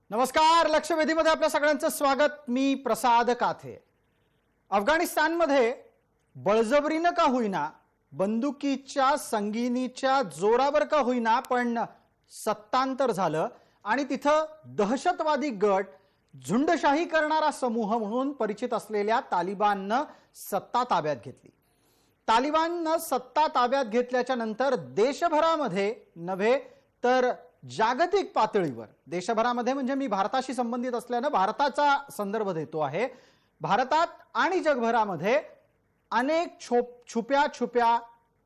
नमस्कार. लक्षवेधीमध्ये आपल्या सगळ्यांचं स्वागत. मी प्रसाद काथे. अफगाणिस्तानमध्ये बळजबरीनं का होईना, बंदुकीच्या संगीनीच्या जोरावर का होईना, पण सत्तांतर झालं आणि तिथं दहशतवादी गट, झुंडशाही करणारा समूह म्हणून परिचित असलेल्या तालिबाननं सत्ता ताब्यात घेतली. तालिबाननं सत्ता ताब्यात घेतल्याच्या नंतर देशभरामध्ये नव्हे तर जागतिक पातळीवर, देशभरामध्ये म्हणजे मी भारताशी संबंधित असल्याने भारताचा संदर्भ देतो आहे, भारतात आणि जगभरामध्ये अनेक छुप्या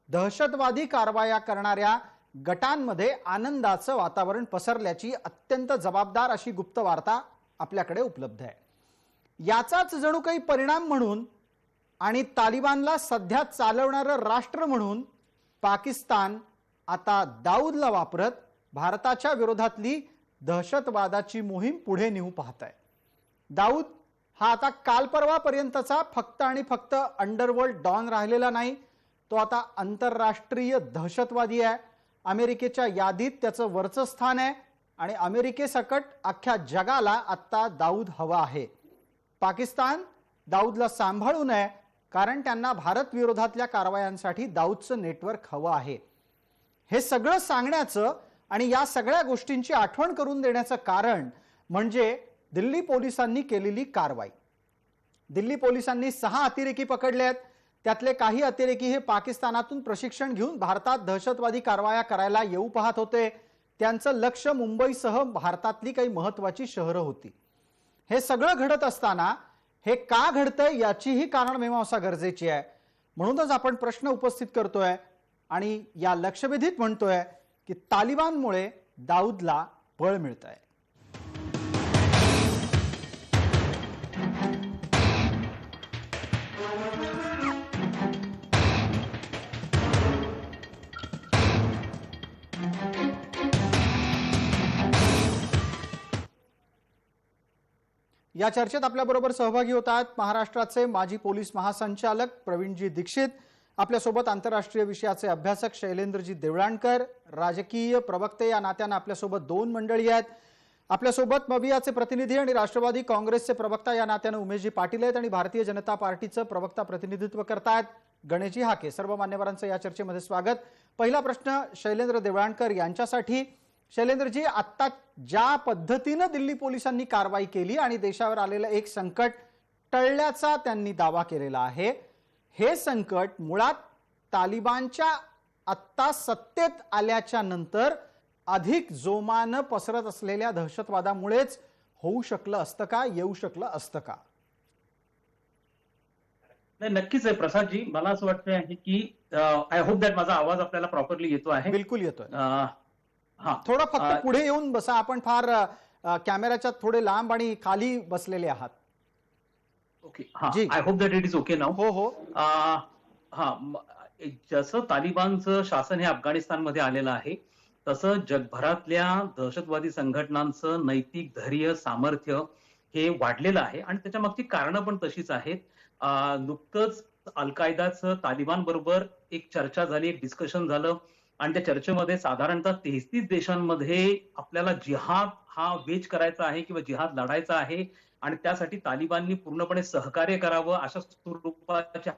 दहशतवादी कारवाया करणाऱ्या गटांमध्ये आनंदाचं वातावरण पसरल्याची अत्यंत जबाबदार अशी गुप्त वार्ता आपल्याकडे उपलब्ध आहे. याचाच जणू काही परिणाम म्हणून आणि तालिबानला सध्या चालवणारं राष्ट्र म्हणून पाकिस्तान आता दाऊदला वापरत भारताच्या विरोधातली दहशतवादाची मोहीम पुढे नेऊ पाहत आहे. दाऊद हा आता काल परवापर्यंतचा फक्त आणि फक्त अंडरवर्ल्ड डॉन राहिलेला नाही, तो आता आंतरराष्ट्रीय दहशतवादी आहे. अमेरिकेच्या यादीत त्याचं वरचं स्थान आहे आणि अमेरिकेसकट अख्ख्या जगाला आता दाऊद हवा आहे. पाकिस्तान दाऊदला सांभाळू नये, कारण त्यांना भारत विरोधातल्या कारवायांसाठी दाऊदचं नेटवर्क हवं आहे. हे सगळं सांगण्याचं आणि या सगळ्या गोष्टींची आठवण करून देण्याचं कारण म्हणजे दिल्ली पोलिसांनी केलेली कारवाई. दिल्ली पोलिसांनी 6 अतिरेकी पकडले आहेत. त्यातले काही अतिरेकी हे पाकिस्तानातून प्रशिक्षण घेऊन भारतात दहशतवादी कारवाया करायला येऊ पाहत होते. त्यांचं लक्ष मुंबईसह भारतातली काही महत्त्वाची शहरं होती. हे सगळं घडत असताना हे का घडतंय याचीही कारणमीमांसा गरजेची आहे. म्हणूनच आपण प्रश्न उपस्थित करतोय आणि या लक्षवेधीत म्हणतोय की तालिबानमुळे दाऊदला बळ मिळतंय. या चर्चेत आपल्याबरोबर सहभागी होतात महाराष्ट्राचे माजी पोलीस महासंचालक प्रवीणजी दीक्षित, आपल्यासोबत आंतरराष्ट्रीय विषयाचे अभ्यासक शैलेंद्रजी देवळाणकर, राजकीय प्रवक्ते या नात्यानं आपल्यासोबत 2 मंडळी आहेत. आपल्यासोबत मवियाचे प्रतिनिधी आणि राष्ट्रवादी काँग्रेसचे प्रवक्ता या नात्यानं उमेशजी पाटील आहेत आणि भारतीय जनता पार्टीचं प्रवक्ता प्रतिनिधित्व करतायत गणेशजी हाके. सर्व मान्यवरांचं या चर्चेमध्ये स्वागत. पहिला प्रश्न शैलेंद्र देवळाणकर यांच्यासाठी. शैलेंद्रजी, आता ज्या पद्धतीनं दिल्ली पोलिसांनी कारवाई केली आणि देशावर आलेलं एक संकट टळल्याचा त्यांनी दावा केलेला आहे, हे संकट मुळात तालिबानच्या आत्ता सत्तेत आल्याच्या नंतर अधिक जोमानं पसरत असलेल्या दहशतवादामुळेच होऊ शकलं असतं का, येऊ शकलं असतं का? नाही, नक्कीच आहे प्रसादजी. मला असं वाटतं आहे की आय होप दॅट माझा आवाज आपल्याला प्रॉपरली येतो आहे. बिलकुल येतोय. थोडं फक्त पुढे येऊन बसा, आपण फार कॅमेराच्या थोडे लांब आणि खाली बसलेले आहात. Okay, I hope that it is okay now. हो. जसं तालिबानचं शासन हे अफगाणिस्तानमध्ये आलेलं आहे, तसं जगभरातल्या दहशतवादी संघटनांचं नैतिक धैर्य, सामर्थ्य हे वाढलेलं आहे आणि त्याच्या मागची कारणं पण तशीच आहेत. नुकतंच अल-कायदाचं तालिबान बरोबर एक चर्चा झाली, एक डिस्कशन झालं आणि त्या चर्चेमध्ये साधारणतः 33 देशांमध्ये आपल्याला जिहाद हा वेज करायचा आहे किंवा जिहाद लढायचा आहे आणि त्यासाठी तालिबाननी पूर्णपणे सहकार्य करावं अशा स्वरूपाच्या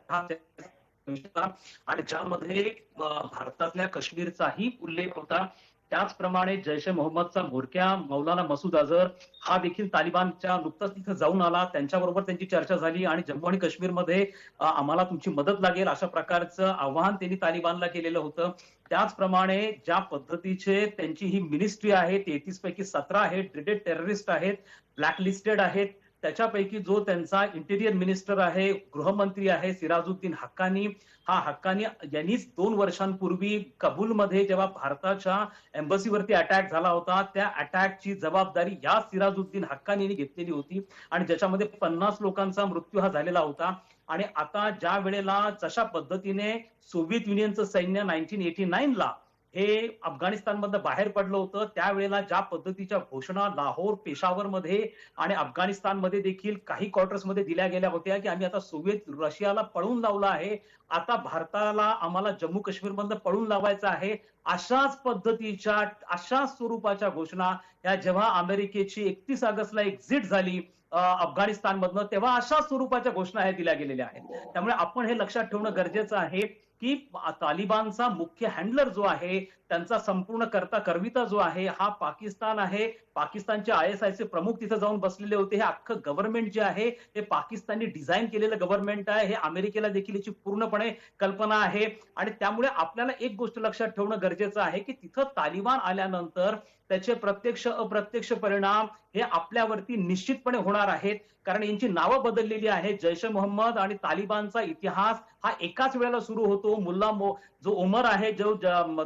आणि ज्यामध्ये भारतातल्या काश्मीरचाही उल्लेख होता. त्याचप्रमाणे जैश ए मोहम्मदचा म्होरक्या मौलाना मसूद अझहर हा देखील तालिबानच्या नुकताच तिथे जाऊन आला. त्यांच्याबरोबर त्यांची चर्चा झाली आणि जम्मू आणि काश्मीरमध्ये आम्हाला तुमची मदत लागेल अशा प्रकारचं आवाहन त्यांनी तालिबानला केलेलं होतं. त्याचप्रमाणे ज्या पद्धतीचे त्यांची ही मिनिस्ट्री आहे, 33 पैकी 17 आहेत ड्रेडेड टेररिस्ट आहेत, ब्लॅकलिस्टेड आहेत. त्याच्यापैकी जो त्यांचा इंटेरियर मिनिस्टर आहे, गृहमंत्री आहे सिराजुद्दीन हक्कानी, हा हक्कानी यांनीच 2 वर्षांपूर्वी कबूलमध्ये जेव्हा भारताच्या एम्बसीवरती अटॅक झाला होता, त्या अटॅकची जबाबदारी या सिराजुद्दीन हक्कानीने घेतलेली होती आणि ज्याच्यामध्ये 50 लोकांचा मृत्यू हा झालेला होता. आणि आता ज्या वेळेला जशा पद्धतीने सोव्हिएत युनियनचं सैन्य 1989 ला हे अफगाणिस्तानमधनं बाहेर पडलं होतं, त्यावेळेला ज्या पद्धतीच्या घोषणा लाहोर, पेशावरमध्ये आणि अफगाणिस्तानमध्ये देखील काही क्वार्टर्समध्ये दिल्या गेल्या होत्या, की आम्ही आता सोव्हिएत रशियाला पळवून लावलं आहे. आता भारताला आम्हाला जम्मू काश्मीरमधनं पळवून लावायचं आहे. अशाच पद्धतीच्या, अशाच स्वरूपाच्या घोषणा या जेव्हा अमेरिकेची 31 ऑगस्टला एक्झिट झाली अफगाणिस्तानमधनं, तेव्हा अशा स्वरूपाच्या घोषणा ह्या दिल्या गेलेल्या आहेत. त्यामुळे आपण हे लक्षात ठेवणं गरजेचं आहे, की तालिबानचा मुख्य हँडलर जो आहे, त्यांचा संपूर्ण करता करविता जो आहे, हा पाकिस्तान आहे. पाकिस्तानचे ISIचे प्रमुख तिथे जाऊन बसलेले होते. हे अख्खं गव्हर्नमेंट जे आहे, हे पाकिस्तानने डिझाईन केलेलं गव्हर्नमेंट आहे. हे अमेरिकेला देखील याची पूर्णपणे कल्पना आहे. आणि त्यामुळे आपल्याला एक गोष्ट लक्षात ठेवणं गरजेचं आहे, की तिथं तालिबान आल्यानंतर त्याचे प्रत्यक्ष अप्रत्यक्ष परिणाम हे आपल्यावरती निश्चितपणे होणार आहेत. कारण यांची नावं बदललेली आहेत. जैश ए मोहम्मद आणि तालिबानचा इतिहास हा एकाच वेळेला सुरू होतो. जो उमर आहे, जो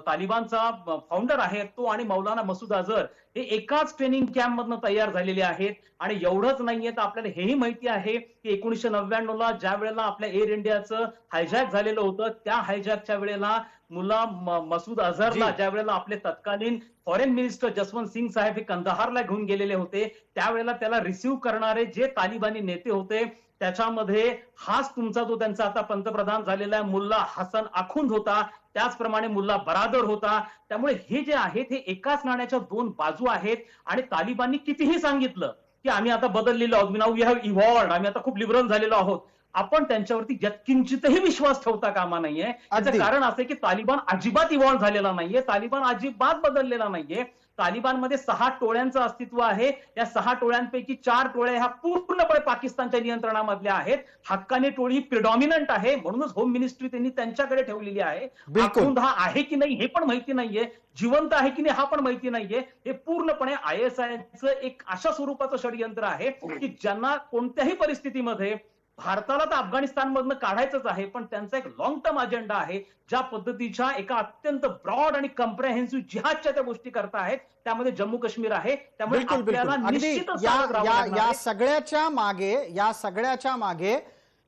तालिबानचा फाउंडर आहे, तो आणि मौलाना मसूद अझहर हे एकाच ट्रेनिंग कॅम्प मधनं तयार झालेले आहेत. आणि एवढंच नाहीये तर आपल्याला हेही माहिती आहे, की 1999ला ज्या वेळेला आपल्या एअर इंडियाचं हायजॅक झालेलं होतं, त्या हायजॅकच्या वेळेला मसूद अझहरला ज्या वेळेला आपले तत्कालीन फॉरेन मिनिस्टर जसवंत सिंग साहेब हे कंदाहारला घेऊन गेलेले होते, त्यावेळेला त्याला रिसिव्ह करणारे जे तालिबानी नेते होते, त्याच्यामध्ये हाच तुमचा जो त्यांचा आता पंतप्रधान झालेला मुल्ला हसन आखुंद होता, त्याचप्रमाणे मुल्ला बरादर होता. त्यामुळे हे जे आहेत, हे एकाच नाण्याच्या दोन बाजू आहेत. आणि तालिबाननी कितीही सांगितलं की आम्ही आता बदललेलो आहोत, नाऊ वी हॅव इव्हॉल्व्ड, आम्ही आता खूप लिबरल झालेलो आहोत, आपण त्यांच्यावरती यत्किंचितही विश्वास ठेवता कामा नाहीये. त्याचं कारण असं की तालिबान अजिबात इव्हॉल्व्ह झालेला नाहीये, तालिबान अजिबात बदललेला नाहीये. तालिबानमध्ये 6 टोळ्यांचं अस्तित्व आहे. या 6 टोळ्यांपैकी 4 टोळ्या ह्या पूर्णपणे पाकिस्तानच्या नियंत्रणामधल्या आहेत. हक्कानी टोळी प्रिडॉमिनंट आहे, म्हणूनच होम मिनिस्ट्री त्यांनी त्यांच्याकडे ठेवलेली आहे. आखुंद हा आहे की नाही हे पण माहिती नाहीये, जिवंत आहे की नाही हा पण माहिती नाहीये. हे पूर्णपणे ISIचं एक अशा स्वरूपाचं षडयंत्र आहे की ज्यांना कोणत्याही परिस्थितीमध्ये भारताला तर अफगाणिस्तानमधनं काढायचंच आहे, पण त्यांचा एक लॉंग टर्म अजेंडा आहे. ज्या पद्धतीच्या एका अत्यंत ब्रॉड आणि कम्प्रेहेन्सिव्ह जिहादच्या त्या गोष्टी करतायत, त्यामध्ये जम्मू काश्मीर आहे. त्यामुळे आपल्याला निश्चितच सावध राहावं लागणार आहे. या सगळ्याच्या मागे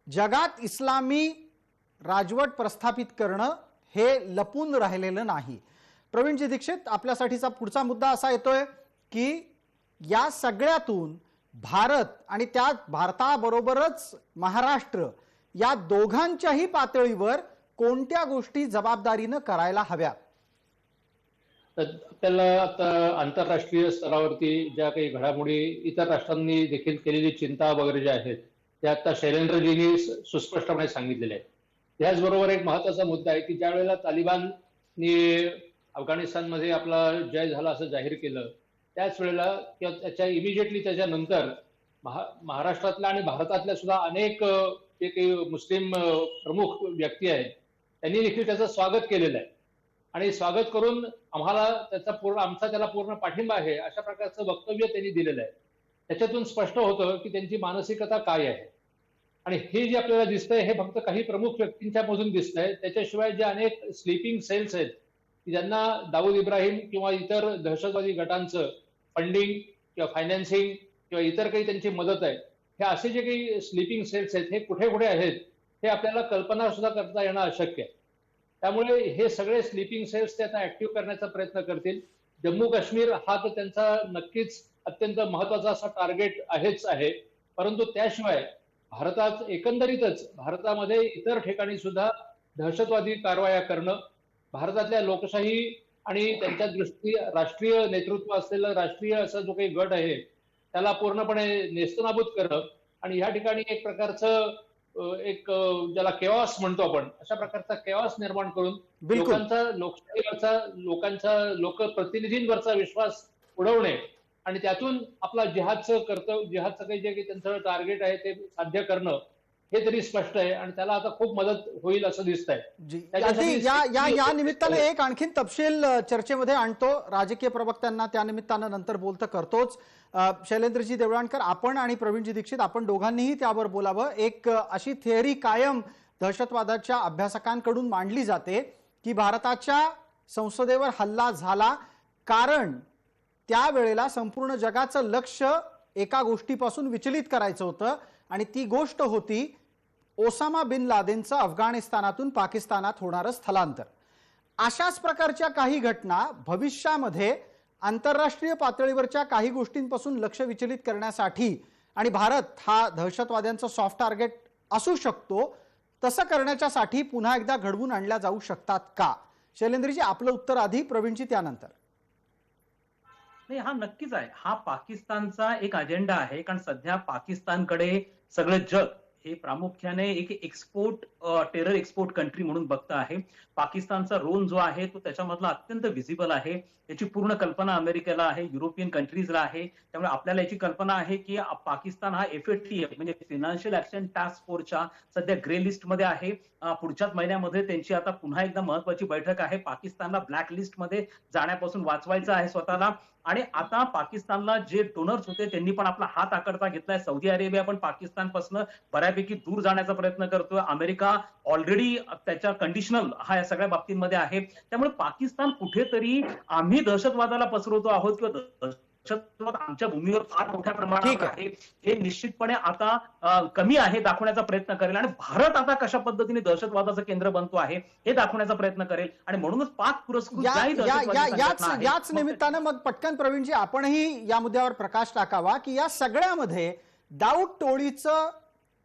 जगात इस्लामी राजवट प्रस्थापित करणं हे लपून राहिलेलं नाही. प्रवीणजी दीक्षित, आपल्यासाठीचा पुढचा मुद्दा असा येतोय की या सगळ्यातून भारत आणि त्या भारताबरोबरच महाराष्ट्र या दोघांच्याही पातळीवर कोणत्या गोष्टी जबाबदारीनं करायला हव्या? आपल्याला आता आंतरराष्ट्रीय स्तरावरती ज्या काही घडामोडी इतर राष्ट्रांनी देखील केलेली चिंता वगैरे ज्या आहेत त्या आता शैलेंद्रजींनी सुस्पष्टपणे सांगितलेल्या आहेत. त्याचबरोबर एक महत्वाचा मुद्दा आहे की ज्या वेळेला तालिबाननी अफगाणिस्तानमध्ये आपला जय झाला असं जाहीर केलं, त्याच वेळेला किंवा त्याच्या इमिजिएटली त्याच्यानंतर महाराष्ट्रातल्या आणि भारतातल्या सुद्धा अनेक जे काही मुस्लिम प्रमुख व्यक्ती आहेत त्यांनी देखील त्याचं स्वागत केलेलं आहे. आणि स्वागत करून आम्हाला आमचा त्याला पूर्ण पाठिंबा आहे अशा प्रकारचं वक्तव्य त्यांनी दिलेलं आहे. त्याच्यातून स्पष्ट होतं की त्यांची मानसिकता काय आहे. आणि हे जे आपल्याला दिसतंय हे फक्त काही प्रमुख व्यक्तींच्या मधून दिसतंय. त्याच्याशिवाय जे अनेक स्लीपिंग सेल्स आहेत की ज्यांना दाऊद इब्राहिम किंवा इतर दहशतवादी गटांचं फंडिंग किंवा फायनान्सिंग किंवा इतर काही त्यांची मदत आहे, हे असे जे काही स्लीपिंग सेल्स आहेत हे कुठे कुठे आहेत हे आपल्याला कल्पना सुद्धा करता येणं अशक्य आहे. त्यामुळे हे सगळे स्लीपिंग सेल्स ते आता ऍक्टिव्ह करण्याचा प्रयत्न करतील. जम्मू काश्मीर हा तर त्यांचा नक्कीच अत्यंत महत्वाचा असा टार्गेट आहेच आहे. परंतु त्याशिवाय भारतात एकंदरीतच भारतामध्ये इतर ठिकाणी सुद्धा दहशतवादी कारवाया करणं, भारतातल्या लोकशाही आणि त्यांच्या दृष्टी राष्ट्रीय नेतृत्व असलेला राष्ट्रीय असा जो काही गट आहे त्याला पूर्णपणे नेस्तनाबूत करणं आणि या ठिकाणी एक प्रकारचं ज्याला केऑस म्हणतो आपण, अशा प्रकारचा केऑस निर्माण करून लोकांचा लोकशाहीवरचा लोकप्रतिनिधींवरचा विश्वास उडवणे आणि त्यातून आपला जिहादचं काही जे त्यांचं टार्गेट आहे ते साध्य करणं हे तरी स्पष्ट आहे आणि त्याला आता खूप मदत होईल असं दिसतंय. या निमित्ताने एक आणखीन तपशील चर्चेमध्ये आणतो, राजकीय प्रवक्त्यांना त्या निमित्तानं नंतर बोलतं करतोच. शैलेंद्रजी देवळाणकर, आपण आणि प्रवीणजी दीक्षित आपण दोघांनीही त्यावर बोलावं. एक अशी थिअरी कायम दहशतवादाच्या अभ्यासकांकडून मांडली जाते की भारताच्या संसदेवर हल्ला झाला कारण त्यावेळेला संपूर्ण जगाचं लक्ष एका गोष्टीपासून विचलित करायचं होतं आणि ती गोष्ट होती ओसामा बिन लादेनचं अफगाणिस्तानातून पाकिस्तानात होणारं स्थलांतर. अशाच प्रकारच्या काही घटना भविष्यामध्ये आंतरराष्ट्रीय पातळीवरच्या काही गोष्टींपासून लक्ष विचलित करण्यासाठी आणि भारत हा दहशतवाद्यांचा सॉफ्ट टार्गेट असू शकतो तसं करण्याच्यासाठी पुन्हा एकदा घडवून आणल्या जाऊ शकतात का? शैलेंद्रजी, आपलं उत्तर आधी, प्रवीणजी त्यानंतर. नाही, हा नक्कीच आहे. हा पाकिस्तानचा एक अजेंडा आहे, कारण सध्या पाकिस्तानकडे सगळं जग हे प्रामुख्याने एक टेरर एक्सपोर्ट कंट्री म्हणून बघतं आहे. पाकिस्तानचा रोल जो आहे तो त्याच्यामधला अत्यंत विजिबल आहे. याची पूर्ण कल्पना अमेरिकेला आहे, युरोपियन कंट्रीजला आहे. त्यामुळे आपल्याला याची कल्पना आहे की पाकिस्तान हा FATF म्हणजे फायनान्शियल ऍक्शन टास्क फोर्सच्या सध्या ग्रे लिस्टमध्ये आहे. पुढच्याच महिन्यामध्ये त्यांची आता पुन्हा एकदा महत्वाची बैठक आहे. पाकिस्तानला ब्लॅक लिस्टमध्ये जाण्यापासून वाचवायचं आहे स्वतःला. आणि आता पाकिस्तानला जे डोनर्स होते त्यांनी पण आपला हात आकडता घेतलाय. सौदी अरेबिया पण पाकिस्तानपासून बऱ्यापैकी दूर जाण्याचा प्रयत्न करतोय. अमेरिका ऑलरेडी त्याच्या कंडिशनल हा या सगळ्या बाबतींमध्ये आहे. त्यामुळे पाकिस्तान कुठेतरी आम्ही दहशतवादाला पसरवतो आहोत किंवा दहशतवाद आमच्या भूमीवर फार मोठ्या प्रमाणावर आहे हे निश्चितपणे आता कमी आहे दाखवण्याचा प्रयत्न करेल. आणि भारत आता कशा पद्धतीने दहशतवादाचं केंद्र बनतो आहे हे दाखवण्याचा प्रयत्न करेल. आणि म्हणूनच पाक पुरस्कृत याच निमित्तानं मग पटकन प्रवीणजी आपणही या मुद्द्यावर प्रकाश टाकावा की या सगळ्यामध्ये दाऊद टोळीचं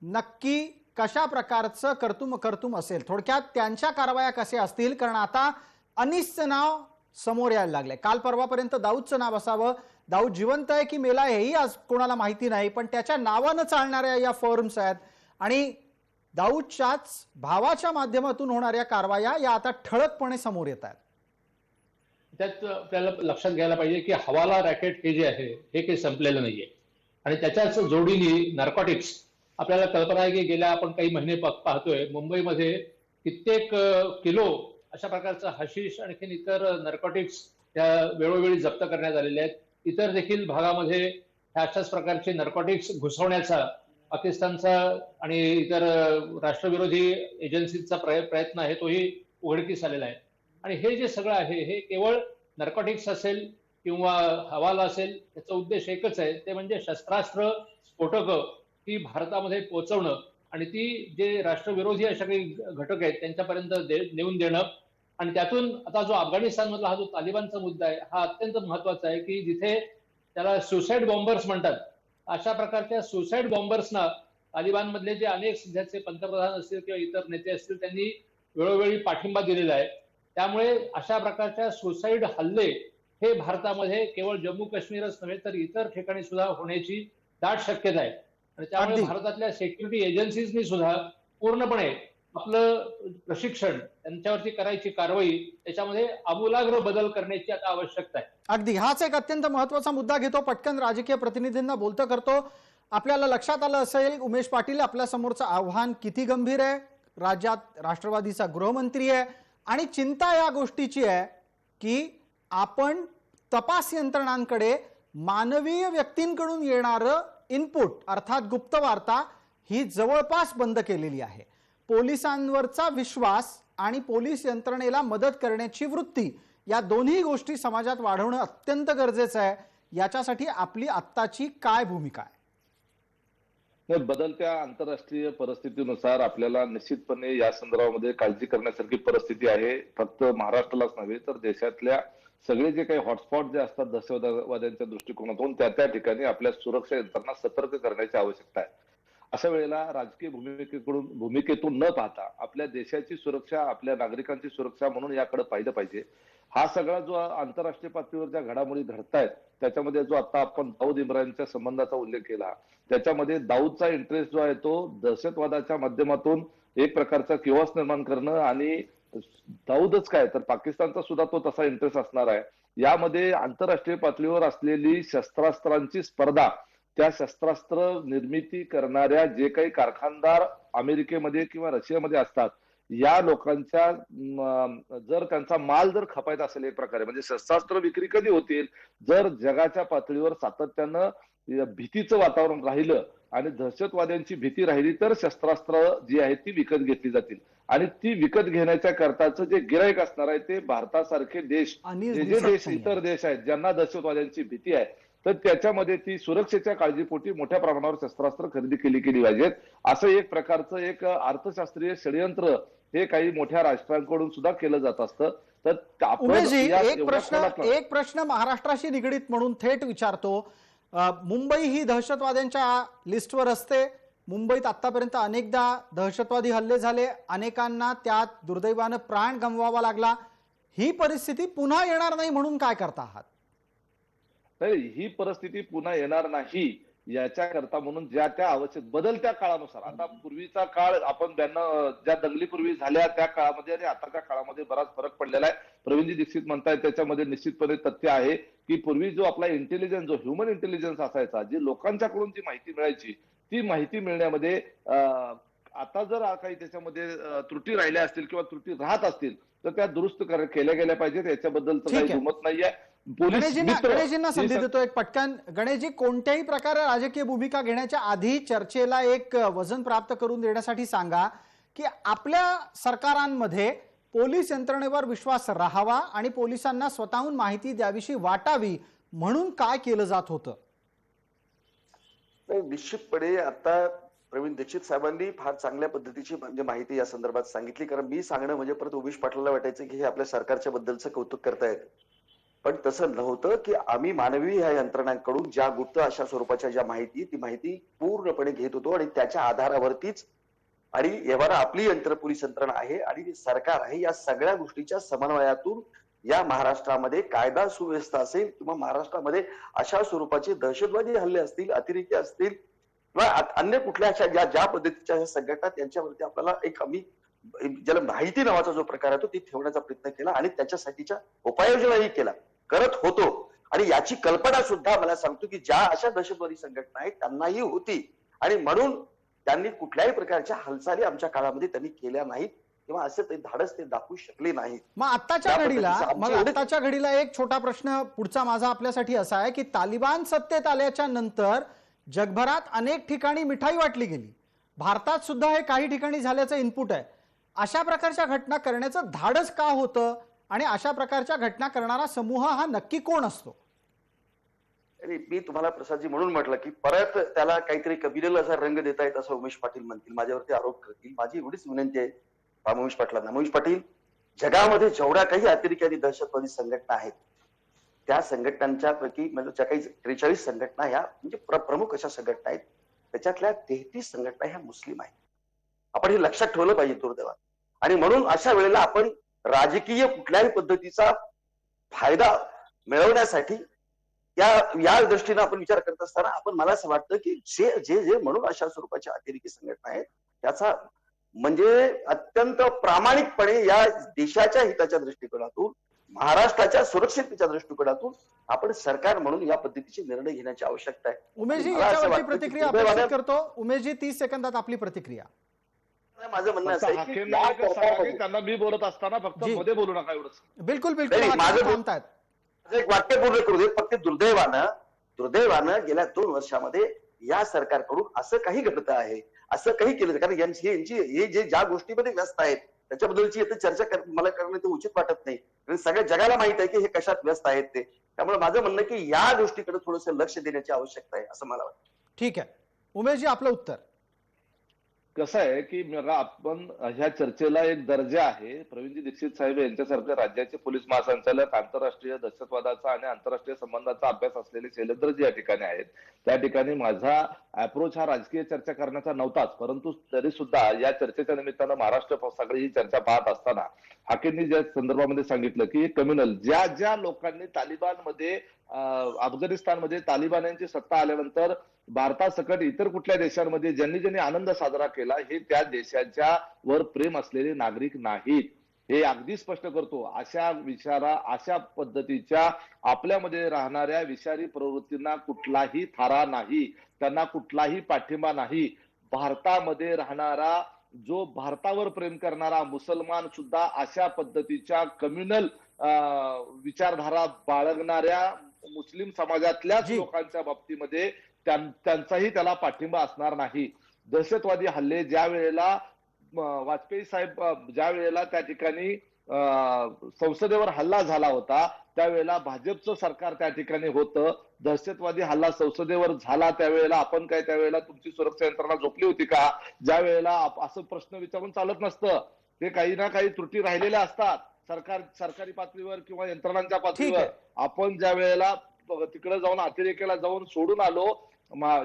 नक्की कशा प्रकारचं कर्तुम असेल, थोडक्यात त्यांच्या कारवाया कशा असतील. कारण आता अनीसचं नाव समोर यायला लागलंय. काल परवापर्यंत दाऊदचं नाव असावं, दाऊद जिवंत आहे की मेला हेही आज कोणाला माहिती नाही, पण त्याच्या नावानं चालणाऱ्या या फर्म्स आहेत आणि दाऊदच्याच भावाच्या माध्यमातून होणाऱ्या कारवाया या आता ठळकपणे समोर येत आहेत. त्यात आपल्याला लक्षात घ्यायला पाहिजे की हवाला रॅकेट हे जे आहे हे काही संपलेलं नाहीये आणि त्याच्याच जोडीने नार्कोटिक्स. आपल्याला कल्पना आहे की गेल्या आपण काही महिने पाहतोय मुंबईमध्ये कित्येक किलो अशा प्रकारचं हशीश आणखी इतर नार्कोटिक्स त्या वेळोवेळी जप्त करण्यात आलेले आहेत. इतर देखील भागामध्ये अशाच प्रकारचे नार्कोटिक्स घुसवण्याचा पाकिस्तानचा आणि इतर राष्ट्रविरोधी एजन्सीचा प्रयत्न आहे तोही उघडकीस आलेला आहे. आणि हे जे सगळं आहे हे केवळ नार्कोटिक्स असेल किंवा हवाला असेल, त्याचा उद्देश एकच आहे, ते म्हणजे शस्त्रास्त्र स्फोटकं ती भारतामध्ये पोहोचवणं आणि ती जे राष्ट्रविरोधी अशा काही घटक आहेत त्यांच्यापर्यंत नेऊन देणं. आणि त्यातून आता जो अफगाणिस्तानमधला हा जो तालिबानचा मुद्दा आहे हा अत्यंत महत्वाचा आहे की जिथे त्याला सुसाईड बॉम्बर्स म्हणतात, अशा प्रकारच्या सुसाईड बॉम्बर्सना तालिबानमधले जे अनेक सध्याचे पंतप्रधान असतील किंवा इतर नेते असतील त्यांनी वेळोवेळी पाठिंबा दिलेला आहे. त्यामुळे अशा प्रकारच्या सुसाईड हल्ले हे भारतामध्ये केवळ जम्मू काश्मीरच नव्हे तर इतर ठिकाणी सुद्धा होण्याची दाट शक्यता आहे. आणि त्यामुळे भारतातल्या सिक्युरिटी एजन्सीजनी सुद्धा पूर्णपणे आपलं प्रशिक्षण त्यांच्यावरती करायची कारवाई त्याच्यामध्ये आमूलाग्र बदल करण्याची आता आवश्यकता आहे. अगदी हाच एक अत्यंत महत्वाचा मुद्दा घेतो, पटकन राजकीय प्रतिनिधींना बोलतं करतो. आपल्याला लक्षात आलं असेल उमेश पाटील, आपल्या समोरचं आव्हान किती गंभीर आहे. राज्यात राष्ट्रवादीचा गृहमंत्री आहे आणि चिंता या गोष्टीची आहे की आपण तपास यंत्रणांकडे मानवीय व्यक्तींकडून येणारं इनपुट अर्थात गुप्त वार्ता ही जवळपास बंद केलेली आहे. पोलिसांवरचा विश्वास आणि पोलीस यंत्रणेला मदत करण्याची वृत्ती या दोन्ही गोष्टी समाजात वाढवणं अत्यंत गरजेचं आहे. याच्यासाठी आपली आत्ताची काय भूमिका आहे? बदलत्या आंतरराष्ट्रीय परिस्थितीनुसार आपल्याला निश्चितपणे या संदर्भामध्ये काळजी करण्यासारखी परिस्थिती आहे. फक्त महाराष्ट्रालाच नव्हे तर देशातल्या सगळे जे काही हॉटस्पॉट जे असतात दहशतवाद्यांच्या दृष्टिकोनातून त्या ठिकाणी आपल्या सुरक्षा यंत्रणा सतर्क करण्याची आवश्यकता आहे. अशा वेळेला राजकीय भूमिकेतून न पाहता आपल्या देशाची सुरक्षा, आपल्या नागरिकांची सुरक्षा म्हणून याकडे पाहिलं पाहिजे. हा सगळा जो आंतरराष्ट्रीय पातळीवर ज्या घडामोडी घडतायत त्याच्यामध्ये जो आता आपण दाऊद इब्राहिमच्या संबंधाचा उल्लेख केला, त्याच्यामध्ये दाऊदचा इंटरेस्ट जो आहे तो दहशतवादाच्या माध्यमातून एक प्रकारचा किओस निर्माण करणं आणि दाऊदच काय तर पाकिस्तानचा सुद्धा तो तसा इंटरेस्ट असणार आहे. यामध्ये आंतरराष्ट्रीय पातळीवर असलेली शस्त्रास्त्रांची स्पर्धा, त्या शस्त्रास्त्र निर्मिती करणाऱ्या जे काही कारखानदार अमेरिकेमध्ये किंवा रशियामध्ये असतात या लोकांच्या जर त्यांचा माल जर खपायचा असेल एक प्रकारे, म्हणजे शस्त्रास्त्र विक्री कधी होतील जर जगाच्या पातळीवर सातत्यानं भीतीचं वातावरण राहिलं आणि दहशतवाद्यांची भीती राहिली तर शस्त्रास्त्र जी आहेत ती विकत घेतली जातील. आणि ती विकत घेण्याच्या करताचं जे गिराईक असणार आहे ते भारतासारखे देश, जे देश इतर देश आहेत ज्यांना दहशतवाद्यांची भीती आहे, तर त्याच्यामध्ये ती सुरक्षेच्या काळजीपोटी मोठ्या प्रमाणावर शस्त्रास्त्र खरेदी केली पाहिजेत. असं एक प्रकारचं एक अर्थशास्त्रीय षडयंत्र हे काही मोठ्या राष्ट्रांकडून सुद्धा केलं जात असतं. तर आपण उमेशजी, या एक एवढ्या प्रश्न खोलात एक प्रश्न महाराष्ट्राशी निगडीत म्हणून थेट विचारतो. मुंबई ही दहशतवाद्यांच्या लिस्टवर असते. मुंबईत आतापर्यंत अनेकदा दहशतवादी हल्ले झाले, अनेकांना त्यात दुर्दैवानं प्राण गमवावा लागला. ही परिस्थिती पुन्हा येणार नाही म्हणून काय करता आहात? नाही, ही परिस्थिती पुन्हा येणार नाही याच्याकरता म्हणून ज्या त्या आवश्यक बदलत्या काळानुसार, आता पूर्वीचा काळ आपण ज्या दंगलीपूर्वी झाल्या त्या काळामध्ये आणि आताच्या काळामध्ये बराच फरक पडलेला आहे. प्रवीणजी दीक्षित म्हणतायत त्याच्यामध्ये निश्चितपणे तथ्य आहे की पूर्वी जो आपला इंटेलिजन्स, जो ह्युमन इंटेलिजन्स असायचा, जी लोकांच्याकडून जी माहिती मिळायची, ती माहिती मिळण्यामध्ये आता जर काही त्याच्यामध्ये त्रुटी राहिल्या असतील किंवा त्रुटी राहत असतील तर त्या दुरुस्त केल्या गेल्या पाहिजेत. याच्याबद्दल तर काही दुमत नाहीये. पोलीस गणेशजींना संधी देतो एक पटकन. गणेशजी, कोणत्याही प्रकारे राजकीय भूमिका घेण्याच्या आधी चर्चेला एक वजन प्राप्त करून देण्यासाठी सांगा की आपल्या सरकारांमध्ये पोलीस यंत्रणेवर विश्वास राहावा आणि पोलिसांना स्वतःहून माहिती द्यावीशी वाटावी म्हणून काय केलं जात होतं? निश्चितपणे आता प्रवीण दीक्षित साहेबांनी फार चांगल्या पद्धतीची म्हणजे माहिती या संदर्भात सांगितली. कारण मी सांगणं म्हणजे परत उमेश पाटलाला वाटायचं की हे आपल्या सरकारच्या बद्दलचं कौतुक करतायत, पण तसं नव्हतं. की आम्ही मानवी ह्या यंत्रणांकडून ज्या गुप्त अशा स्वरूपाच्या ज्या माहिती, ती माहिती पूर्णपणे घेत होतो आणि त्याच्या आधारावरतीच, आणि एव्हाना आपली पोलीस यंत्रणा आहे आणि सरकार आहे, या सगळ्या गोष्टीच्या समन्वयातून या महाराष्ट्रामध्ये कायदा सुव्यवस्था असेल किंवा महाराष्ट्रामध्ये अशा स्वरूपाचे दहशतवादी हल्ले असतील, अतिरेकी असतील किंवा अन्य कुठल्या अशा ज्या पद्धतीच्या संघटना, त्यांच्यावरती आपल्याला एक आम्ही ज्याला माहिती नावाचा जो प्रकार आहे तो ती ठेवण्याचा प्रयत्न केला आणि त्याच्यासाठीच्या उपाययोजनाही केला, करत होतो. आणि याची कल्पना सुद्धा मला सांगतो की ज्या अशा दहशतवादी संघटना आहेत त्यांनाही होती आणि म्हणून त्यांनी कुठल्याही प्रकारच्या हालचाली आमच्या काळामध्ये त्यांनी केल्या नाहीत किंवा असं ते धाडस ते दाखवू शकले नाहीत. मग आत्ताच्या घडीला एक छोटा प्रश्न पुढचा माझा आपल्यासाठी असा आहे की तालिबान सत्तेत आल्याच्या नंतर जगभरात अनेक ठिकाणी मिठाई वाटली गेली. भारतात सुद्धा हे काही ठिकाणी झाल्याचं इनपुट आहे. अशा प्रकारच्या घटना करण्याचं धाडस का होतं आणि अशा प्रकारच्या घटना करणारा समूह हा नक्की कोण असतो? मी तुम्हाला प्रसादजी म्हणून म्हटलं की परत त्याला काहीतरी कबिलेला असा रंग देता येत असं उमेश पाटील म्हणतील, माझ्यावरती आरोप करतील. माझी एवढीच विनंती आहे उमेश पाटलांना, उमेश पाटील, जगामध्ये जेवढ्या काही अतिरेकी आणि दहशतवादी संघटना आहेत त्या संघटनांच्या पैकी म्हणजे ज्या काही 43 संघटना ह्या म्हणजे प्रमुख अशा संघटना आहेत, त्याच्यातल्या 33 संघटना ह्या मुस्लिम आहेत. आपण हे लक्षात ठेवलं पाहिजे दुर्दैवाने. आणि म्हणून अशा वेळेला आपण राजकीय कुठल्याही पद्धतीचा फायदा मिळवण्यासाठी या दृष्टीने आपण विचार करत असताना आपण, मला असं वाटतं की जे म्हणून अशा स्वरूपाच्या अतिरेकी संघटना आहेत त्याचा म्हणजे अत्यंत प्रामाणिकपणे या देशाच्या हिताच्या दृष्टिकोनातून, महाराष्ट्राच्या सुरक्षिततेच्या दृष्टिकोनातून आपण सरकार म्हणून या पद्धतीचे निर्णय घेण्याची आवश्यकता आहे. उमेशजी, याच्यावरची प्रतिक्रिया अपेक्षित करतो. उमेशजी, 30 सेकंदात आपली प्रतिक्रिया. माझं म्हणणं असं आहे की त्यांना मी बोलत असताना फक्त मध्ये बोलू नका एवढंच. बिलकुल माझं एक वाक्य पूर्ण करू दे. फक्त दुर्दैवानं गेल्या 2 वर्षामध्ये या सरकारकडून असं काही घडत आहे, असं काही केलं, कारण हे जे ज्या गोष्टीमध्ये व्यस्त आहेत त्याच्याबद्दलची इथे चर्चा मला करणं ते उचित वाटत नाही, कारण सगळ्या जगाला माहित आहे की हे कशात व्यस्त आहेत ते. त्यामुळे माझं म्हणणं की या गोष्टीकडे थोडंसं लक्ष देण्याची आवश्यकता आहे असं मला वाटतं. ठीक आहे उमेशजी, आपलं उत्तर. कसं आहे की आपण ह्या चर्चेला एक दर्जा आहे. प्रवीणजी दीक्षित साहेब यांच्यासारखे राज्याचे पोलीस महासंचालक, आंतरराष्ट्रीय दहशतवादाचा आणि आंतरराष्ट्रीय संबंधाचा अभ्यास असलेले शैलेंद्रजी या ठिकाणी आहेत. त्या ठिकाणी माझा अप्रोच हा राजकीय चर्चा करण्याचा नव्हताच, परंतु तरी सुद्धा या चर्चेच्या निमित्तानं महाराष्ट्र सगळी ही चर्चा पाहत असताना हाकेंनी ज्या संदर्भामध्ये सांगितलं की कम्युनल ज्या लोकांनी तालिबानमध्ये अफगाणिस्तानमध्ये तालिबान्यांची सत्ता आल्यानंतर भारतासकट इतर कुठल्या देशांमध्ये ज्यांनी आनंद साजरा केला हे त्या देशाच्या वर प्रेम असलेले नागरिक नाहीत, हे अगदी स्पष्ट करतो. अशा पद्धतीच्या आपल्यामध्ये राहणाऱ्या विषारी प्रवृत्तींना कुठलाही थारा नाही, त्यांना कुठलाही पाठिंबा नाही. भारतामध्ये राहणारा जो भारतावर प्रेम करणारा मुसलमान सुद्धा अशा पद्धतीच्या कम्युनल विचारधारा बाळगणाऱ्या मुस्लिम समाजातल्याच लोकांच्या बाबतीमध्ये त्यांचाही त्याला पाठिंबा असणार नाही. दहशतवादी हल्ले ज्या वेळेला वाजपेयी साहेब ज्या वेळेला त्या ठिकाणी संसदेवर हल्ला झाला होता त्यावेळेला भाजपचं सरकार त्या ठिकाणी होतं. दहशतवादी हल्ला संसदेवर झाला त्यावेळेला आपण काय त्यावेळेला तुमची सुरक्षा यंत्रणा झोपली होती का? ज्या वेळेला असं प्रश्न विचारून चालत नसतं. ते काही ना काही त्रुटी राहिलेल्या असतात सरकारी पातळीवर किंवा यंत्रणांच्या पातळीवर. आहे. आपण ज्या वेळेला तिकडे जाऊन अतिरेक्याला जाऊन सोडून आलो,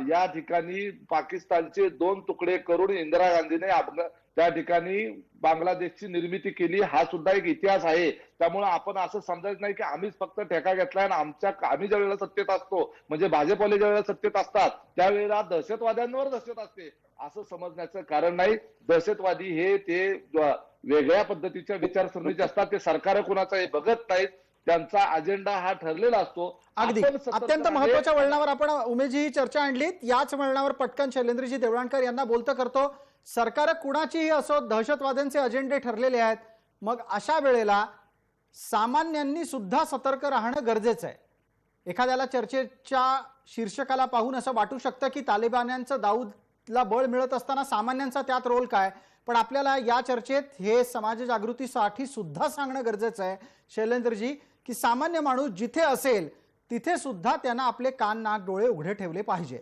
या ठिकाणी पाकिस्तानचे 2 तुकडे करून इंदिरा गांधीने त्या ठिकाणी बांगलादेशची निर्मिती केली. हा सुद्धा एक इतिहास आहे. त्यामुळे आपण असं समजायचं नाही की आम्हीच फक्त ठेका घेतलाय आणि आम्ही ज्या वेळेला सत्तेत असतो, म्हणजे भाजपवाले ज्या वेळेला सत्तेत असतात त्यावेळेला दहशतवाद्यांवर दहशत असते असं समजण्याचं कारण नाही. दहशतवादी हे ते वेगळ्या पद्धतीच्या विचारसरणीचे असतात. ते सरकार कुणाचं हे बघत नाहीत. त्यांचा अजेंडा हा ठरलेला असतो. अगदी आपण सतर्क अत्यंत आहे. महत्वाच्या वळणावर आपण उमेशजी ही चर्चा आणलीत. याच वळणावर पटकन शैलेंद्रजी देवळाणकर यांना बोलतं करतो. सरकार कुणाचीही असो, दहशतवाद्यांचे अजेंडे ठरलेले आहेत. मग अशा वेळेला सामान्यांनी सुद्धा सतर्क राहणं गरजेचं आहे. एखाद्याला चर्चेच्या शीर्षकाला पाहून असं वाटू शकतं की तालिबान्यांचं दाऊदला बळ मिळत असताना सामान्यांचा त्यात रोल काय. पण आपल्याला या चर्चेत हे समाज जागृतीसाठी सुद्धा सांगणं गरजेचं आहे शैलेंद्रजी, की सामान्य माणूस जिथे असेल तिथे सुद्धा त्यांना आपले कान नाक डोळे उघडे ठेवले पाहिजे.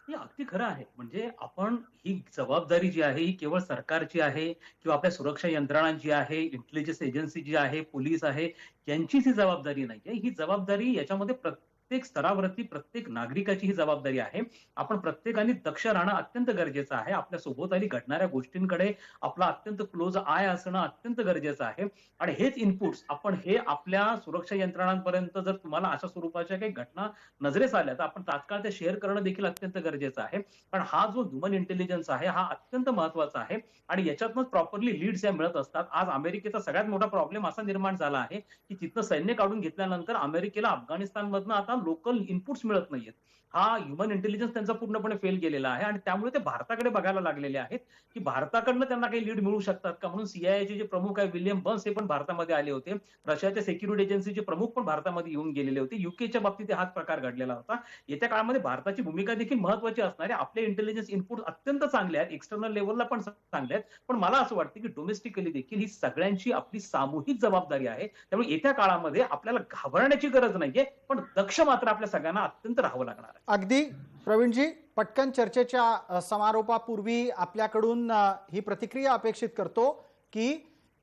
हे अगदी खरं आहे. म्हणजे आपण ही जबाबदारी जी आहे ही केवळ सरकारची आहे किंवा आपल्या सुरक्षा यंत्रणांची आहे, इंटेलिजन्स एजन्सी जी आहे, पोलीस आहे, यांचीच ही जबाबदारी नाहीये. ही जबाबदारी याच्यामध्ये प्रत्येक स्तरावरती प्रत्येक नागरिकाची ही जबाबदारी आहे. आपण प्रत्येकाने दक्ष राहणं अत्यंत गरजेचं आहे. आपल्या सोबताली घडणाऱ्या गोष्टींकडे आपला अत्यंत क्लोज आय असणं अत्यंत गरजेचं आहे. आणि हेच इनपुट्स आपण हे आपल्या सुरक्षा यंत्रणांपर्यंत, जर तुम्हाला अशा स्वरूपाच्या काही घटना नजरेस आल्या तर आपण तात्काळ ते शेअर करणं देखील अत्यंत गरजेचं आहे. पण हा जो ह्युमन इंटेलिजन्स आहे हा अत्यंत महत्वाचा आहे आणि याच्यातूनच प्रॉपरली लीड्स या मिळत असतात. आज अमेरिकेचा सगळ्यात मोठा प्रॉब्लेम असा निर्माण झाला आहे की तिथनं सैन्य काढून घेतल्यानंतर अमेरिकेला अफगाणिस्तानमधनं आता लोकल इनपुट्स मिळत नाहीयेत. हा ह्युमन इंटेलिजन्स त्यांचा पूर्णपणे फेल गेलेला आहे आणि त्यामुळे ते भारताकडे बघायला लागलेले आहेत की भारताकडनं त्यांना काही लीड मिळू शकतात का. म्हणून सीआयएचे जे प्रमुख आहे विल्यम बर्न्स हे पण भारतामध्ये आले होते. रशियाच्या सिक्युरिटी एजन्सीचे प्रमुख पण भारतामध्ये येऊन गेलेले होते. युकेच्या बाबतीत हाच प्रकार घडलेला होता. येत्या काळामध्ये भारताची भूमिका देखील महत्वाची असणार आहे. आपले इंटेलिजन्स इनपुट अत्यंत चांगले आहेत, एक्सटर्नल लेव्हलला पण चांगले आहेत. पण मला असं वाटतं की डोमेस्टिकली देखील ही सगळ्यांची आपली सामूहिक जबाबदारी आहे. त्यामुळे येत्या काळामध्ये आपल्याला घाबरण्याची गरज नाहीये, पण दक्ष मात्र आपल्या सगळ्यांना अत्यंत राहावं लागणार आहे. अगदी प्रवीणजी, पटकन चर्चेच्या समारोपापूर्वी आपल्याकडून ही प्रतिक्रिया अपेक्षित करतो की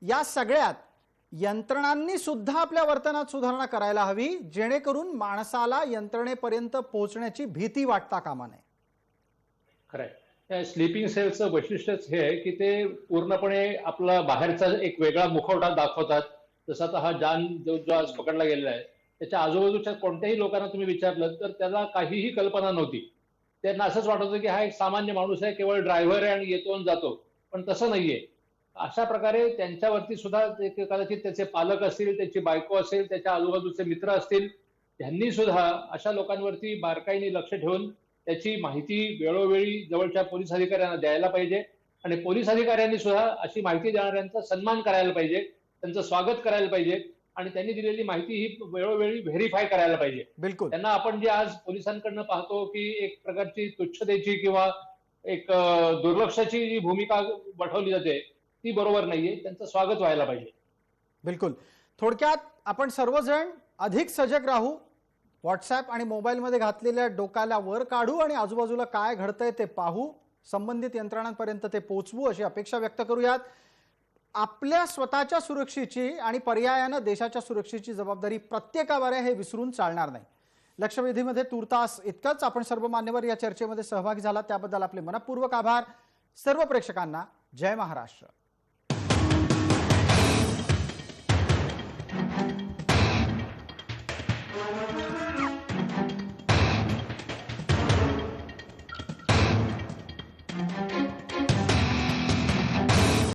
या सगळ्यात यंत्रणांनी सुद्धा आपल्या वर्तनात सुधारणा करायला हवी, जेणेकरून माणसाला यंत्रणेपर्यंत पोहोचण्याची भीती वाटता कामा नये. खरंय. त्या स्लीपिंग सेलचं वैशिष्ट्यच हे आहे की ते पूर्णपणे आपला बाहेरचा एक वेगळा मुखवटा दाखवतात. जसा आता हा जो आज पकडला गेलेला आहे, त्याच्या आजूबाजूच्या कोणत्याही लोकांना तुम्ही विचारलं तर त्याला काहीही कल्पना नव्हती. त्यांना असंच वाटत होतं की हा एक सामान्य माणूस आहे, केवळ ड्रायव्हर आहे आणि येतो आणि जातो. पण तसं नाहीये. अशा प्रकारे त्यांच्यावरती सुद्धा कदाचित त्याचे पालक असतील, त्याची बायको असेल, त्याच्या आजूबाजूचे मित्र असतील, त्यांनी सुद्धा अशा लोकांवरती बारकाईने लक्ष ठेवून त्याची माहिती वेळोवेळी जवळच्या पोलीस अधिकाऱ्यांना द्यायला पाहिजे आणि पोलीस अधिकाऱ्यांनी सुद्धा अशी माहिती देणाऱ्यांचा सन्मान करायला पाहिजे, त्यांचं स्वागत करायला पाहिजे आणि त्यांनी दिलेली माहिती ही वेळोवेळी व्हेरीफाय करायला पाहिजे. बिलकुल. त्यांना आपण जे आज पोलिसांकडनं पाहतो की एक प्रकारची तुच्छतेची किंवा एक दुर्लक्षाची जी भूमिका वठवली जाते ती बरोबर नाहीये. त्यांचं स्वागत व्हायला पाहिजे. बिलकुल. थोडक्यात आपण सर्वजण अधिक सजग राहू, व्हॉट्सॲप आणि मोबाईलमध्ये घातलेल्या डोक्याला वर काढू आणि आजूबाजूला काय घडतंय ते पाहू, संबंधित यंत्रणांपर्यंत ते पोहोचवू अशी अपेक्षा व्यक्त करूयात. आपल्या स्वतःच्या सुरक्षेची आणि पर्यायानं देशाच्या सुरक्षेची जबाबदारी प्रत्येकावर आहे हे विसरून चालणार नाही. लक्षवेधीमध्ये तूर्तास इतकंच. आपण सर्व मान्यवर या चर्चेमध्ये सहभागी झाला त्याबद्दल आपले मनपूर्वक आभार. सर्व प्रेक्षकांना जय महाराष्ट्र.